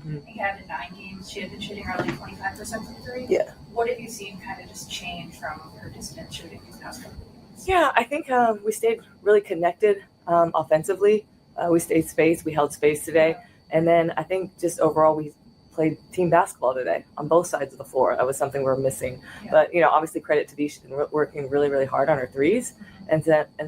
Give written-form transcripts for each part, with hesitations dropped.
I think out of 9 games, she had been shooting around like 25% from three. Yeah. What have you seen kind of just change from her distance shooting these past couple of games? Yeah, I think we stayed really connected offensively. We stayed space. We held space today. And then I think just overall we played team basketball today on both sides of the floor. That was something we're missing. Yeah. But, obviously credit to Dee. She's been working really, really hard on her threes. And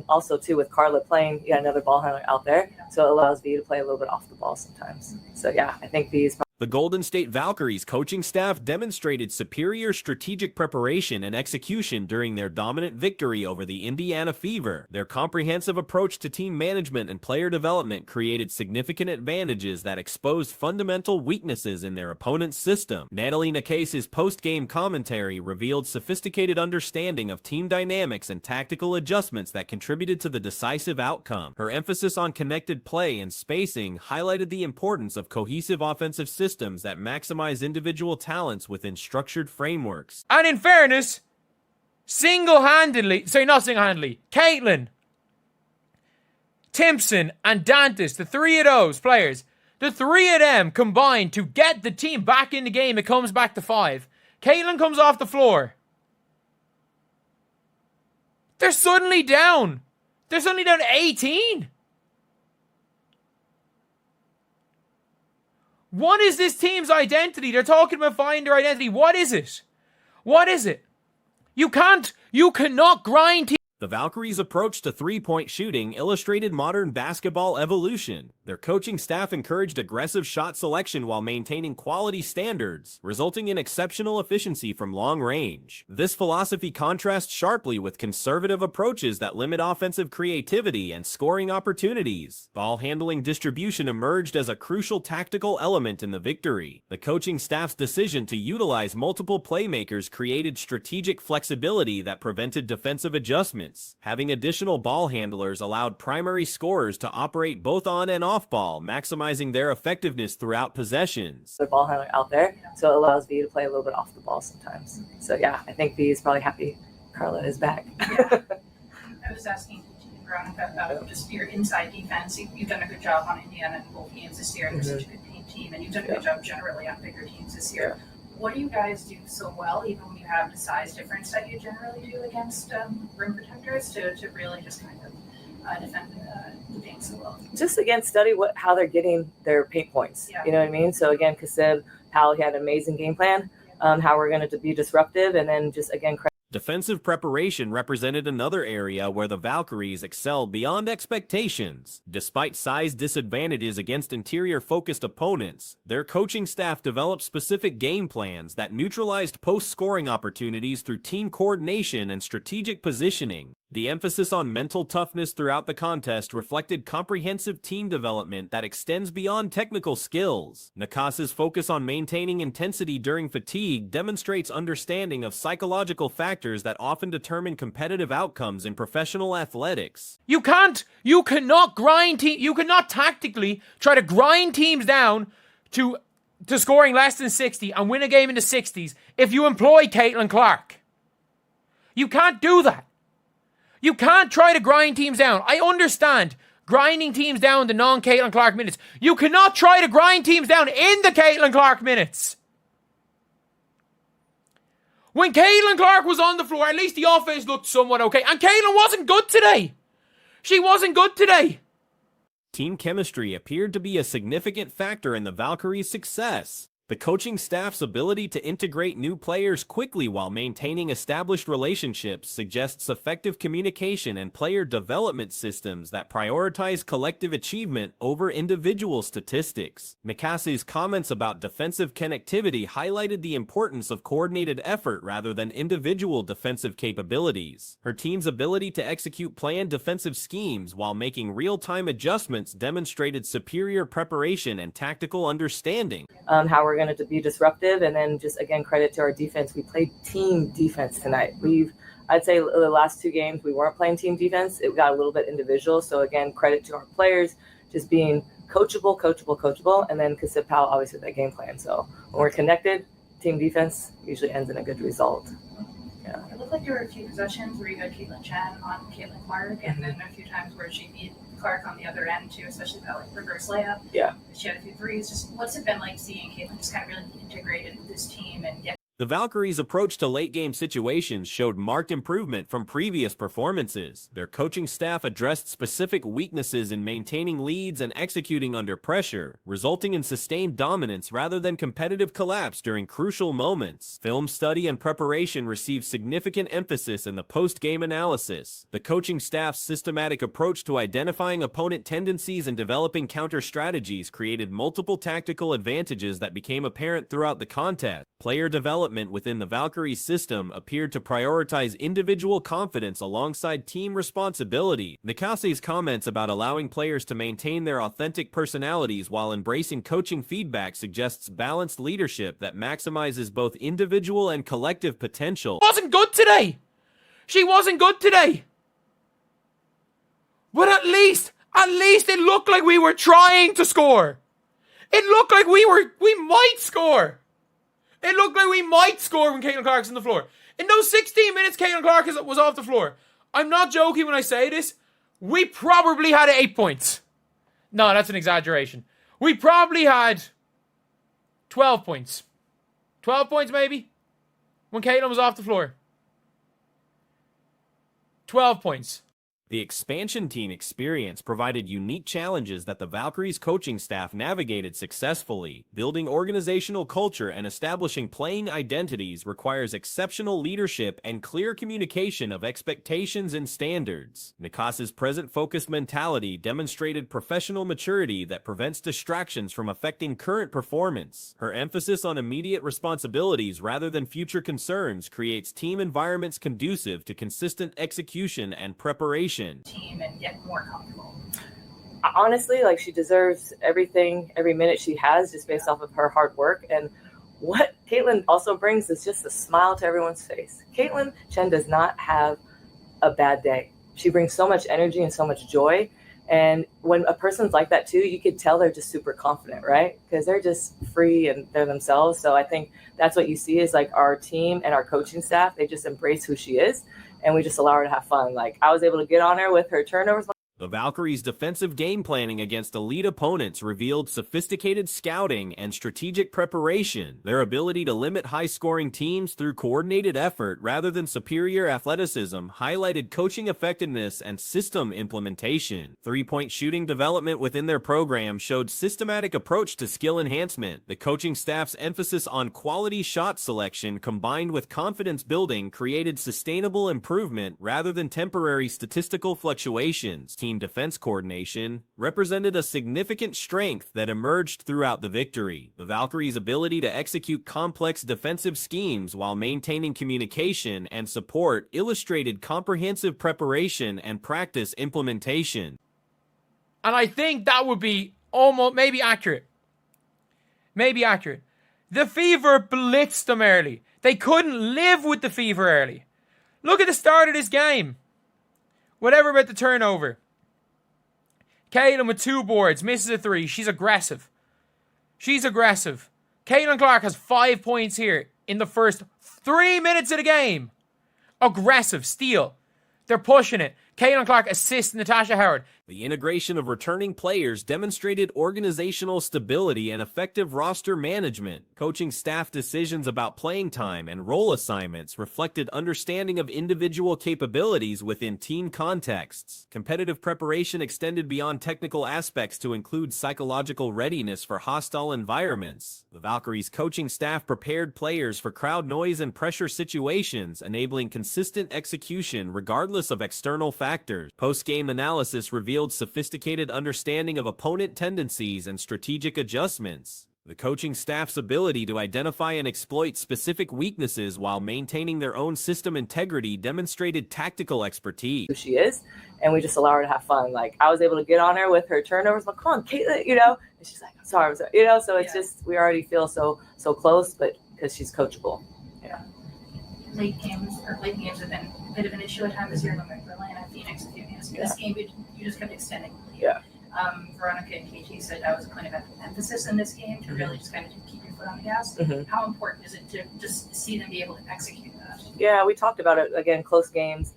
also, too, with Carla playing another ball handler out there. So it allows V to play a little bit off the ball sometimes. So, yeah, I think V is The Golden State Valkyries coaching staff demonstrated superior strategic preparation and execution during their dominant victory over the Indiana Fever. Their comprehensive approach to team management and player development created significant advantages that exposed fundamental weaknesses in their opponent's system. Natalie Nakase's post-game commentary revealed sophisticated understanding of team dynamics and tactical adjustments that contributed to the decisive outcome. Her emphasis on connected play and spacing highlighted the importance of cohesive offensive systems that maximize individual talents within structured frameworks. And in fairness, Caitlin, Timpson, and Dantas, the three of those players, the three of them combined to get the team back in the game. It comes back to 5. Caitlin comes off the floor. They're suddenly down. They're suddenly down 18. What is this team's identity? They're talking about finding their identity. What is it? What is it? You cannot grind teams. The Valkyries' approach to three-point shooting illustrated modern basketball evolution. Their coaching staff encouraged aggressive shot selection while maintaining quality standards, resulting in exceptional efficiency from long range. This philosophy contrasts sharply with conservative approaches that limit offensive creativity and scoring opportunities. Ball handling distribution emerged as a crucial tactical element in the victory. The coaching staff's decision to utilize multiple playmakers created strategic flexibility that prevented defensive adjustments. Having additional ball handlers allowed primary scorers to operate both on and off ball, maximizing their effectiveness throughout possessions. The ball handler out there, so it allows V to play a little bit off the ball sometimes. So yeah, I think V is probably happy Carla is back. Yeah. I was asking Veronica about just your inside defense. You've done a good job on Indiana and both games this year. They're such a good paint team, and you've done a good job generally on bigger teams this year. What do you guys do so well, even when you have the size difference that you generally do against rim protectors, to really just kind of defend the game so well? Just again, study how they're getting their paint points. Yeah. You know what I mean? So again, Kasib, Powell had an amazing game plan. How we're going to be disruptive, and then just again. Defensive preparation represented another area where the Valkyries excelled beyond expectations. Despite size disadvantages against interior-focused opponents, their coaching staff developed specific game plans that neutralized post-scoring opportunities through team coordination and strategic positioning. The emphasis on mental toughness throughout the contest reflected comprehensive team development that extends beyond technical skills. Nakase's focus on maintaining intensity during fatigue demonstrates understanding of psychological factors that often determine competitive outcomes in professional athletics. You cannot tactically try to grind teams down to scoring less than 60 and win a game in the 60s if you employ Caitlin Clark. You can't do that. You can't try to grind teams down. I understand grinding teams down to non-Caitlin Clark minutes. You cannot try to grind teams down in the Caitlin Clark minutes. When Caitlin Clark was on the floor, at least the offense looked somewhat okay. And Caitlin wasn't good today. She wasn't good today. Team chemistry appeared to be a significant factor in the Valkyries' success. The coaching staff's ability to integrate new players quickly while maintaining established relationships suggests effective communication and player development systems that prioritize collective achievement over individual statistics. Nakase's comments about defensive connectivity highlighted the importance of coordinated effort rather than individual defensive capabilities. Her team's ability to execute planned defensive schemes while making real-time adjustments demonstrated superior preparation and tactical understanding. How we're going to be disruptive, and then just again credit to our defense. We played team defense tonight. I'd say the last 2 games we weren't playing team defense. It got a little bit individual. So again, credit to our players just being coachable, and then Kasib Powell obviously with that game plan. So when we're connected, team defense usually ends in a good result. Yeah. It looked like there were a few possessions where you had Caitlin Chan on Caitlin Clark, and then a few times where she beat Clark on the other end too, especially that like reverse layup. Yeah. She had a few threes. Just what's it been like seeing Caitlin just kind of really integrated with this team and get. The Valkyries' approach to late-game situations showed marked improvement from previous performances. Their coaching staff addressed specific weaknesses in maintaining leads and executing under pressure, resulting in sustained dominance rather than competitive collapse during crucial moments. Film study and preparation received significant emphasis in the post-game analysis. The coaching staff's systematic approach to identifying opponent tendencies and developing counter strategies created multiple tactical advantages that became apparent throughout the contest. Player development within the Valkyries system appeared to prioritize individual confidence alongside team responsibility. Nakase's comments about allowing players to maintain their authentic personalities while embracing coaching feedback suggests balanced leadership that maximizes both individual and collective potential. Wasn't good today. She wasn't good today. But at least it looked like we were trying to score. It looked like we might score. It looked like we might score when Caitlin Clark's on the floor. In those 16 minutes Caitlin Clark was off the floor, I'm not joking when I say this, we probably had 8 points. No, that's an exaggeration. We probably had 12 points. 12 points maybe? When Caitlin was off the floor. 12 points. The expansion team experience provided unique challenges that the Valkyries coaching staff navigated successfully. Building organizational culture and establishing playing identities requires exceptional leadership and clear communication of expectations and standards. Nakase's present-focused mentality demonstrated professional maturity that prevents distractions from affecting current performance. Her emphasis on immediate responsibilities rather than future concerns creates team environments conducive to consistent execution and preparation. Team and get more comfortable. Honestly, like, she deserves everything, every minute she has, just based off of her hard work. And what Caitlin also brings is just a smile to everyone's face. Caitlin Chen does not have a bad day. She brings so much energy and so much joy. And when a person's like that too, you could tell they're just super confident, right? Because they're just free and they're themselves. So I think that's what you see is like our team and our coaching staff, they just embrace who she is. And we just allow her to have fun. Like, I was able to get on her with her turnovers. The Valkyries' defensive game planning against elite opponents revealed sophisticated scouting and strategic preparation. Their ability to limit high-scoring teams through coordinated effort rather than superior athleticism highlighted coaching effectiveness and system implementation. Three-point shooting development within their program showed systematic approach to skill enhancement. The coaching staff's emphasis on quality shot selection combined with confidence building created sustainable improvement rather than temporary statistical fluctuations. Team defense coordination represented a significant strength that emerged throughout the victory. The Valkyries' ability to execute complex defensive schemes while maintaining communication and support illustrated comprehensive preparation and practice implementation. And I think that would be almost maybe accurate. Maybe accurate. The Fever blitzed them early. They couldn't live with the Fever early. Look at the start of this game. Whatever about the turnover. Caitlin with 2 boards, misses a 3. She's aggressive. Caitlin Clark has 5 points here in the first 3 minutes of the game. Aggressive, steal. They're pushing it. Caitlin Clark assists Natasha Howard. The integration of returning players demonstrated organizational stability and effective roster management. Coaching staff decisions about playing time and role assignments reflected understanding of individual capabilities within team contexts. Competitive preparation extended beyond technical aspects to include psychological readiness for hostile environments. The Valkyries' coaching staff prepared players for crowd noise and pressure situations, enabling consistent execution regardless of external factors. Post-game analysis revealed sophisticated understanding of opponent tendencies and strategic adjustments. The coaching staff's ability to identify and exploit specific weaknesses while maintaining their own system integrity demonstrated tactical expertise. Who she is, and we just allow her to have fun. Like, I was able to get on her with her turnovers. Like, come on, Caitlin, and she's like, I'm sorry. So it's just, we already feel so close, but because she's coachable. Late games have been a bit of an issue at times this year. Like Atlanta, Phoenix, a few games. This game, you just kept extending the lead. Yeah. Veronica and KT said that was a point of emphasis in this game to really just kind of keep your foot on the gas. Mm-hmm. How important is it to just see them be able to execute that? Yeah, we talked about it again. Close games.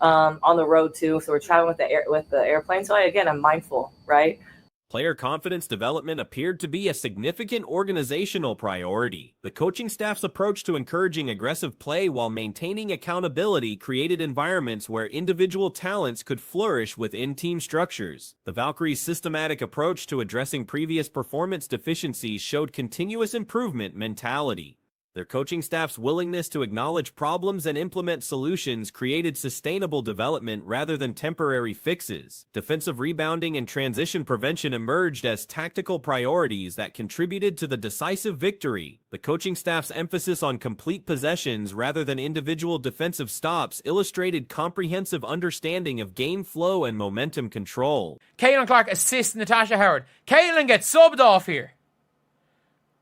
on the road too. So we're traveling with the airplane. So I'm mindful, right? Player confidence development appeared to be a significant organizational priority. The coaching staff's approach to encouraging aggressive play while maintaining accountability created environments where individual talents could flourish within team structures. The Valkyries' systematic approach to addressing previous performance deficiencies showed continuous improvement mentality. Their coaching staff's willingness to acknowledge problems and implement solutions created sustainable development rather than temporary fixes. Defensive rebounding and transition prevention emerged as tactical priorities that contributed to the decisive victory. The coaching staff's emphasis on complete possessions rather than individual defensive stops illustrated comprehensive understanding of game flow and momentum control. Caitlin Clark assists Natasha Howard. Caitlin gets subbed off here.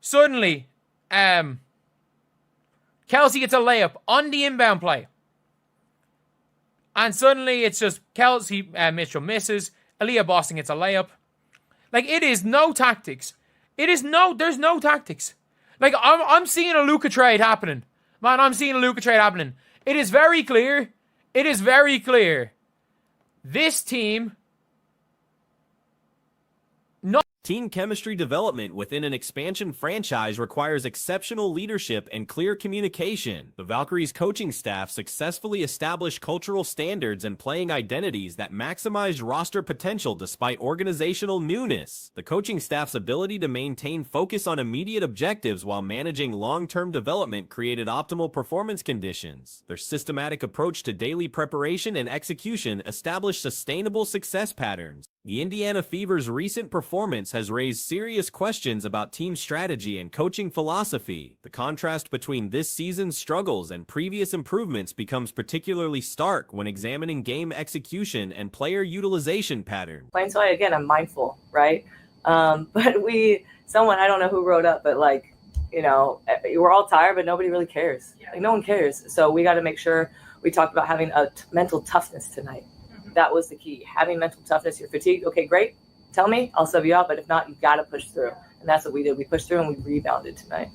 Suddenly, Kelsey gets a layup on the inbound play. And suddenly it's just Kelsey Mitchell misses. Aaliyah Boston gets a layup. Like, it is no tactics. There's no tactics. Like, I'm seeing a Luka trade happening. Man, I'm seeing a Luka trade happening. It is very clear. This team... Team chemistry development within an expansion franchise requires exceptional leadership and clear communication. The Valkyries coaching staff successfully established cultural standards and playing identities that maximized roster potential despite organizational newness. The coaching staff's ability to maintain focus on immediate objectives while managing long-term development created optimal performance conditions. Their systematic approach to daily preparation and execution established sustainable success patterns. The Indiana Fever's recent performance has raised serious questions about team strategy and coaching philosophy. The contrast between this season's struggles and previous improvements becomes particularly stark when examining game execution and player utilization patterns. So I'm mindful, right? But someone, I don't know who wrote up, but we're all tired, but nobody really cares. Like, no one cares. So we got to make sure we talked about having a mental toughness tonight. That was the key. Having mental toughness. You're fatigued. Okay, great. Tell me. I'll sub you out. But if not, you got to push through. And that's what we did. We pushed through and we rebounded tonight.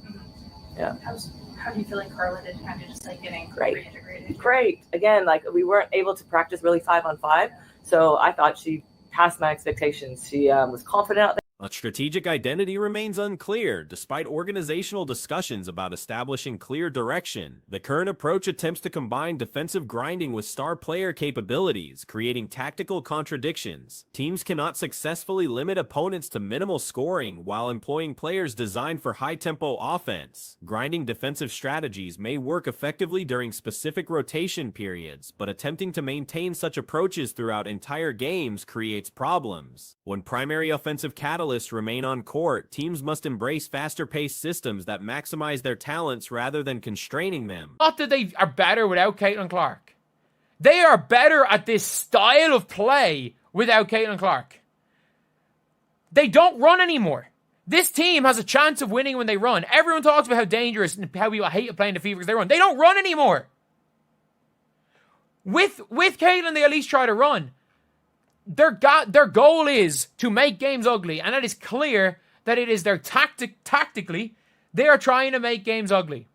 Yeah. How do you feel like Carla did, kind of just like getting reintegrated? Great. Again, we weren't able to practice really 5-on-5. So I thought she passed my expectations. She was confident out there. A strategic identity remains unclear, despite organizational discussions about establishing clear direction. The current approach attempts to combine defensive grinding with star player capabilities, creating tactical contradictions. Teams cannot successfully limit opponents to minimal scoring while employing players designed for high-tempo offense. Grinding defensive strategies may work effectively during specific rotation periods, but attempting to maintain such approaches throughout entire games creates problems. When primary offensive catalysts remain on court, teams must embrace faster-paced systems that maximize their talents rather than constraining them. Not that they are better without Caitlin Clark. They are better at this style of play without Caitlin Clark. They don't run anymore. This team has a chance of winning when they run. Everyone talks about how dangerous and how we hate playing the Fever because they run. They don't run anymore. With Caitlin, they at least try to run. Their goal is to make games ugly, and it is clear that it is their tactically, they are trying to make games ugly.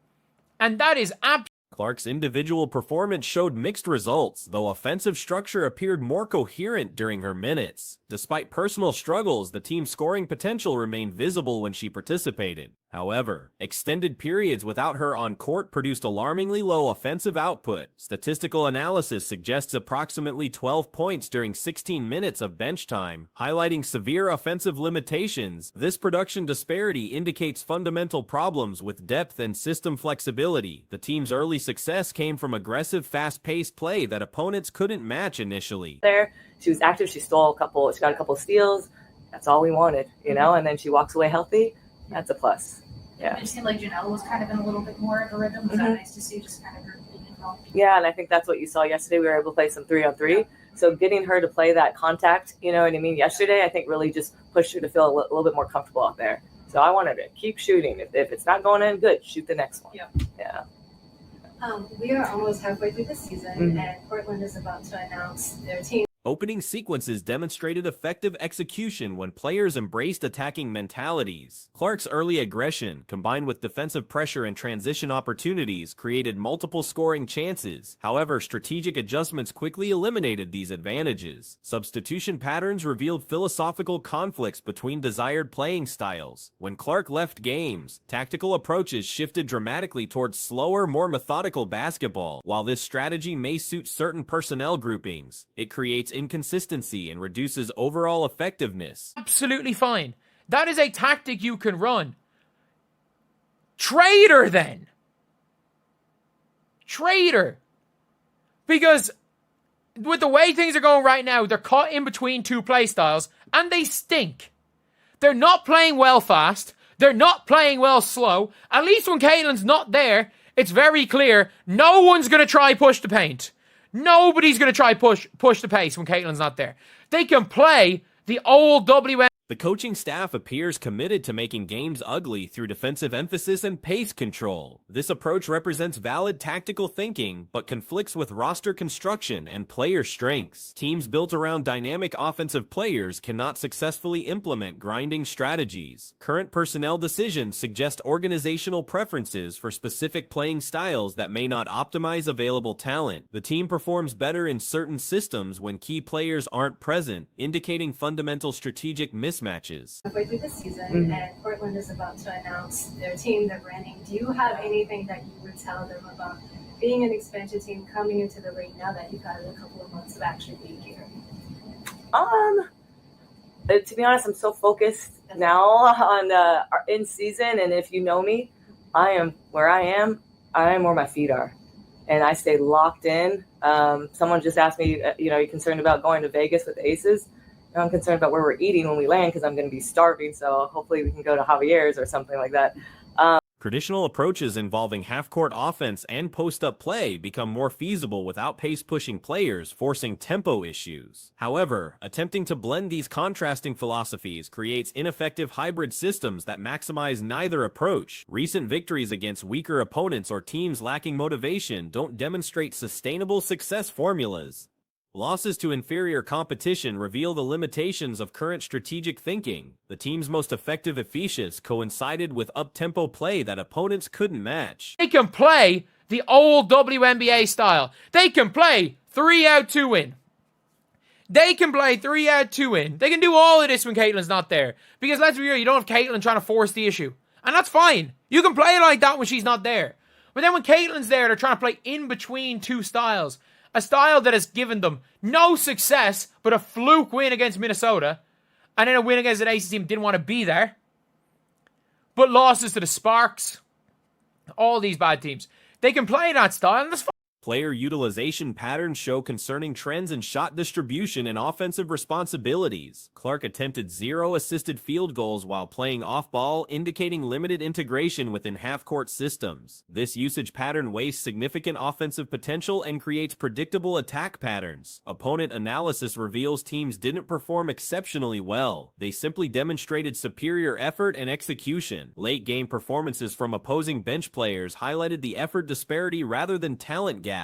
And that is absolutely... Clark's individual performance showed mixed results, though offensive structure appeared more coherent during her minutes. Despite personal struggles, the team's scoring potential remained visible when she participated. However, extended periods without her on court produced alarmingly low offensive output. Statistical analysis suggests approximately 12 points during 16 minutes of bench time, highlighting severe offensive limitations. This production disparity indicates fundamental problems with depth and system flexibility. The team's early success came from aggressive, fast-paced play that opponents couldn't match initially. She was active. She got a couple steals. That's all we wanted, and then she walks away healthy. That's a plus. Yeah. It seemed like Janelle was kind of in a little bit more of a rhythm. Was that nice to see, just kind of her being involved? Yeah, and I think that's what you saw yesterday. We were able to play some 3-on-3. Yeah. So getting her to play that contact, yesterday, I think really just pushed her to feel a little bit more comfortable out there. So I want her to keep shooting. If it's not going in, good. Shoot the next one. Yeah. We are almost halfway through the season, and Portland is about to announce their team. Opening sequences demonstrated effective execution when players embraced attacking mentalities. Clark's early aggression, combined with defensive pressure and transition opportunities, created multiple scoring chances. However, strategic adjustments quickly eliminated these advantages. Substitution patterns revealed philosophical conflicts between desired playing styles. When Clark left games, tactical approaches shifted dramatically towards slower, more methodical basketball. While this strategy may suit certain personnel groupings, it creates inconsistency and reduces overall effectiveness. Absolutely fine. That is a tactic you can run. Traitor then. Traitor. Because with the way things are going right now, they're caught in between two play styles and they stink. They're not playing well fast. They're not playing well slow. At least when Caitlin's not there, it's very clear no one's going to try push the paint. Nobody's going to try push the pace when Caitlin's not there. They can play the old WNBA. The coaching staff appears committed to making games ugly through defensive emphasis and pace control. This approach represents valid tactical thinking, but conflicts with roster construction and player strengths. Teams built around dynamic offensive players cannot successfully implement grinding strategies. Current personnel decisions suggest organizational preferences for specific playing styles that may not optimize available talent. The team performs better in certain systems when key players aren't present, indicating fundamental strategic mismatches. Halfway through the season, and Portland is about to announce their team, their branding. Do you have anything that you would tell them about being an expansion team coming into the league now that you've had a couple of months of actually being here? To be honest, I'm so focused now on in season, and if you know me, I am where I am where my feet are, and I stay locked in. Someone just asked me, are you concerned about going to Vegas with the Aces? I'm concerned about where we're eating when we land because I'm going to be starving. So hopefully we can go to Javier's or something like that. Traditional approaches involving half-court offense and post-up play become more feasible without pace-pushing players, forcing tempo issues. However, attempting to blend these contrasting philosophies creates ineffective hybrid systems that maximize neither approach. Recent victories against weaker opponents or teams lacking motivation don't demonstrate sustainable success formulas. Losses to inferior competition reveal the limitations of current strategic thinking. The team's most effective efficiency coincided with up-tempo play that opponents couldn't match. They can play the old WNBA style. They can play 3-out-2 in. They can play 3-out-2 in. They can do all of this when Caitlin's not there. Because let's be real, you don't have Caitlin trying to force the issue. And that's fine. You can play like that when she's not there. But then when Caitlin's there, they're trying to play in between two styles. A style that has given them no success, but a fluke win against Minnesota. And then a win against an Aces team didn't want to be there. But losses to the Sparks. All these bad teams. They can play that style, and that's fine. Player utilization patterns show concerning trends in shot distribution and offensive responsibilities. Clark attempted 0 assisted field goals while playing off-ball, indicating limited integration within half-court systems. This usage pattern wastes significant offensive potential and creates predictable attack patterns. Opponent analysis reveals teams didn't perform exceptionally well. They simply demonstrated superior effort and execution. Late-game performances from opposing bench players highlighted the effort disparity rather than talent gaps.